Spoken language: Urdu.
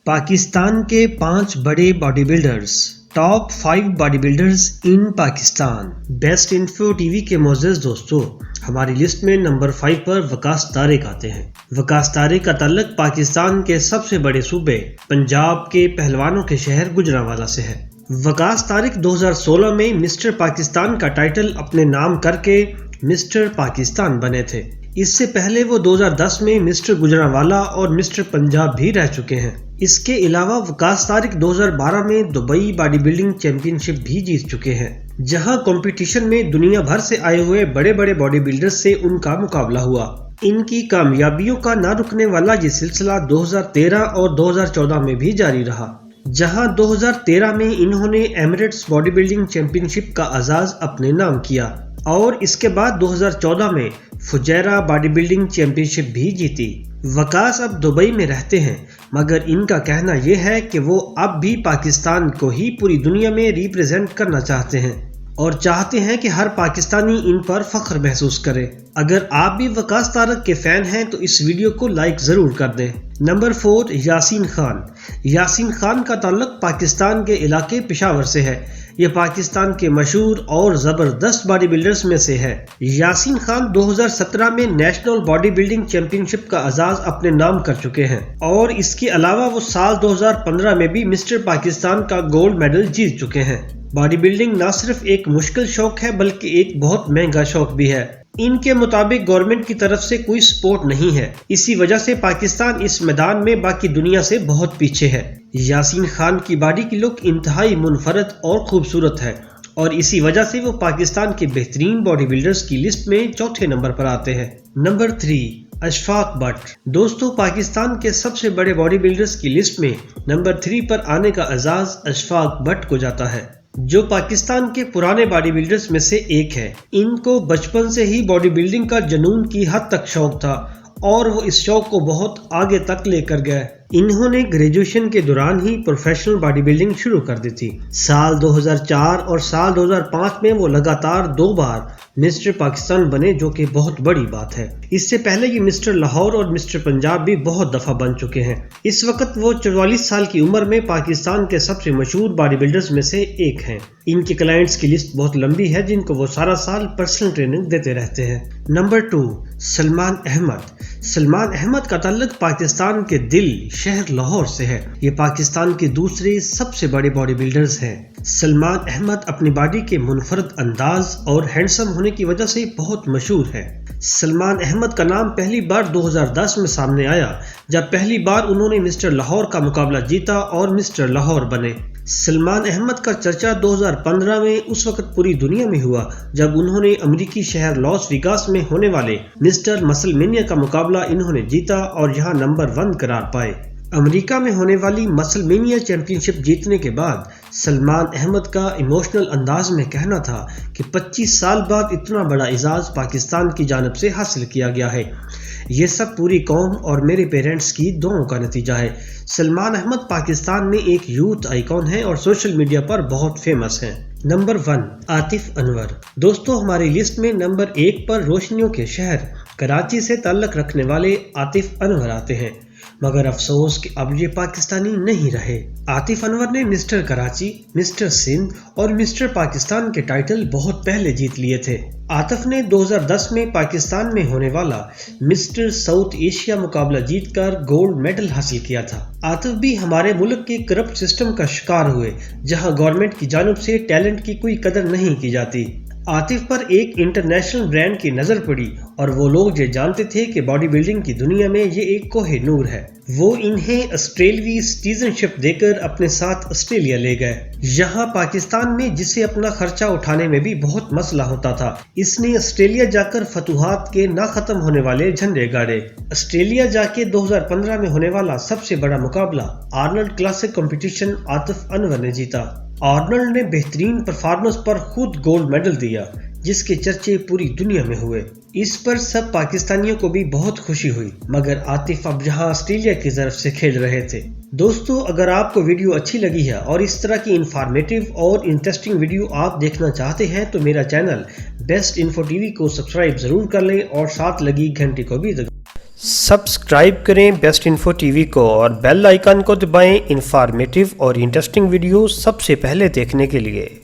پاکستان کے 5 بڑے body builders, top 5 body builders in Pakistan. Best info TV وی کے معزز دوستو، ہماری لسٹ میں نمبر 5 پر وقاص طارق آتے ہیں۔ وقاص طارق کا تعلق پاکستان کے سب سے بڑے صوبے پنجاب کے پہلوانوں کے شہر گجرانوالہ سے ہے۔ وقاص طارق 2016 میں مسٹر پاکستان کا ٹائٹل اپنے نام کر کے مسٹر پاکستان بنے تھے۔ اس سے پہلے وہ 2010 میں مسٹر گجرانوالہ اور مسٹر پنجاب بھی رہ چکے ہیں۔ اس کے علاوہ وقاص طارق 2012 میں دبئی باڈی بلڈنگ چیمپئن شپ بھی جیت چکے ہیں، جہاں کمپٹیشن میں دنیا بھر سے آئے ہوئے بڑے بڑے باڈی بلڈرز سے ان کا مقابلہ ہوا۔ ان کی کامیابیوں کا نہ رکنے والا یہ سلسلہ 2013 اور 2014 میں بھی جاری رہا، جہاں 2013 میں انہوں نے ایمریٹس باڈی بلڈنگ چیمپئن شپ کا آغاز اپنے نام کیا اور اس کے بعد 2014 میں فجیرہ باڈی بلڈنگ چیمپئن شپ بھی جیتی۔ وقاص اب دبئی میں رہتے ہیں، مگر ان کا کہنا یہ ہے کہ وہ اب بھی پاکستان کو ہی پوری دنیا میں ریپریزنٹ کرنا چاہتے ہیں اور چاہتے ہیں کہ ہر پاکستانی ان پر فخر محسوس کرے۔ اگر آپ بھی وقاص طارق کے فین ہیں تو اس ویڈیو کو لائک ضرور کر دیں۔ نمبر 4، یاسین خان۔ یاسین خان کا تعلق پاکستان کے علاقے پشاور سے ہے۔ یہ پاکستان کے مشہور اور زبردست باڈی بلڈرز میں سے ہے۔ یاسین خان 2017 میں نیشنل باڈی بلڈنگ چیمپئن شپ کا آغاز اپنے نام کر چکے ہیں اور اس کے علاوہ وہ سال 2015 میں بھی مسٹر پاکستان کا گولڈ میڈل جیت چکے ہیں۔ باڈی بلڈنگ نہ صرف ایک مشکل شوق ہے بلکہ ایک بہت مہنگا شوق بھی ہے۔ ان کے مطابق گورنمنٹ کی طرف سے کوئی سپورٹ نہیں ہے، اسی وجہ سے پاکستان اس میدان میں باقی دنیا سے بہت پیچھے ہے۔ یاسین خان کی باڈی کی لک انتہائی منفرد اور خوبصورت ہے اور اسی وجہ سے وہ پاکستان کے بہترین باڈی بلڈرز کی لسٹ میں چوتھے نمبر پر آتے ہیں۔ Number 3، Ashfaq but. دوستو، پاکستان کے سب سے بڑے باڈی بلڈرز کی لسٹ میں نمبر 3 پر آنے کا اعزاز اشفاق بٹ کو جاتا ہے، جو پاکستان کے پرانے باڈی بلڈرز میں سے ایک ہے۔ ان کو بچپن سے ہی باڈی بلڈنگ کا جنون کی حد تک شوق تھا اور وہ اس شوق کو بہت آگے تک لے کر گئے۔ انہوں نے گریجویشن کے دوران ہی پروفیشنل باڈی بلڈنگ شروع کر دی تھی۔ سال 2004 اور سال 2005 میں وہ لگاتار 2 بار مسٹر پاکستان بنے، جو کہ بہت بڑی بات ہے۔ اس سے پہلے یہ مسٹر لاہور اور مسٹر پنجاب بھی بہت دفعہ بن چکے ہیں۔ اس وقت وہ 44 سال کی عمر میں پاکستان کے سب سے مشہور باڈی بلڈرز میں سے ایک ہیں۔ ان کے کلائنٹس کی لسٹ بہت لمبی ہے، جن کو وہ سارا سال پرسنل ٹریننگ دیتے رہتے ہیں۔ نمبر 2، سلمان احمد۔ سلمان احمد کا تعلق پاکستان کے دل شہر لاہور سے ہے۔ یہ پاکستان کے دوسرے سب سے بڑے باڈی بلڈرز ہیں۔ سلمان احمد اپنی باڈی کے منفرد انداز اور ہینڈسم ہونے کی وجہ سے بہت مشہور ہے۔ سلمان احمد کا نام پہلی بار 2010 میں سامنے آیا، جب پہلی بار انہوں نے مسٹر لاہور کا مقابلہ جیتا اور مسٹر لاہور بنے۔ سلمان احمد کا چرچا 2015 میں اس وقت پوری دنیا میں ہوا جب انہوں نے امریکی شہر لاس ویگاس میں ہونے والے مسٹر مسل مینیا کا مقابلہ انہوں نے جیتا اور یہاں نمبر 1 قرار پائے۔ امریکہ میں ہونے والی مسل مینیا چیمپئن شپ جیتنے کے بعد سلمان احمد کا ایموشنل انداز میں کہنا تھا کہ 25 سال بعد اتنا بڑا اعزاز پاکستان کی جانب سے حاصل کیا گیا ہے۔ یہ سب پوری قوم اور میرے پیرنٹس کی دعاؤں کا نتیجہ ہے۔ سلمان احمد پاکستان میں ایک یوتھ آئیکن ہے اور سوشل میڈیا پر بہت فیمس ہیں۔ نمبر 1، عاطف انور۔ دوستو، ہماری لسٹ میں نمبر 1 پر روشنیوں کے شہر کراچی سے تعلق رکھنے والے عاطف انور آتے ہیں، مگر افسوس کہ اب یہ پاکستانی نہیں رہے۔ عاطف انور نے مسٹر کراچی، مسٹر سندھ اور مسٹر پاکستان کے ٹائٹل بہت پہلے جیت لیے تھے۔ عاطف نے 2010 میں پاکستان میں ہونے والا مسٹر ساؤتھ ایشیا مقابلہ جیت کر گولڈ میڈل حاصل کیا تھا۔ عاطف بھی ہمارے ملک کے کرپٹ سسٹم کا شکار ہوئے، جہاں گورنمنٹ کی جانب سے ٹیلنٹ کی کوئی قدر نہیں کی جاتی۔ عاطف پر ایک انٹرنیشنل برانڈ کی نظر پڑی اور وہ لوگ یہ جانتے تھے کہ باڈی بلڈنگ کی دنیا میں یہ ایک کوہ نور ہے۔ وہ انہیں آسٹریلوی سٹیزن شپ دے کر اپنے ساتھ آسٹریلیا لے گئے۔ یہاں پاکستان میں جسے اپنا خرچہ اٹھانے میں بھی بہت مسئلہ ہوتا تھا، اس نے آسٹریلیا جا کر فتوحات کے نہ ختم ہونے والے جھنڈے گاڑے۔ آسٹریلیا جا کے 2015 میں ہونے والا سب سے بڑا مقابلہ آرنلڈ کلاسک کمپٹیشن عاطف انور نے جیتا۔ آرنلڈ نے بہترین پرفارمنس پر خود گولڈ میڈل دیا، جس کے چرچے پوری دنیا میں ہوئے۔ اس پر سب پاکستانیوں کو بھی بہت خوشی ہوئی، مگر عاطف اب جہاں آسٹریلیا کی طرف سے کھیل رہے تھے۔ دوستو، اگر آپ کو ویڈیو اچھی لگی ہے اور اس طرح کی انفارمیٹیو اور انٹرسٹنگ ویڈیو آپ دیکھنا چاہتے ہیں تو میرا چینل بیسٹ انفو ٹی وی کو سبسکرائب ضرور کر لیں اور ساتھ لگی گھنٹی کو بھی سبسکرائب کریں بیسٹ انفو ٹی وی کو اور بیل آئیکن کو دبائیں انفارمیٹیو اور انٹرسٹنگ ویڈیوز سب سے پہلے دیکھنے کے لیے۔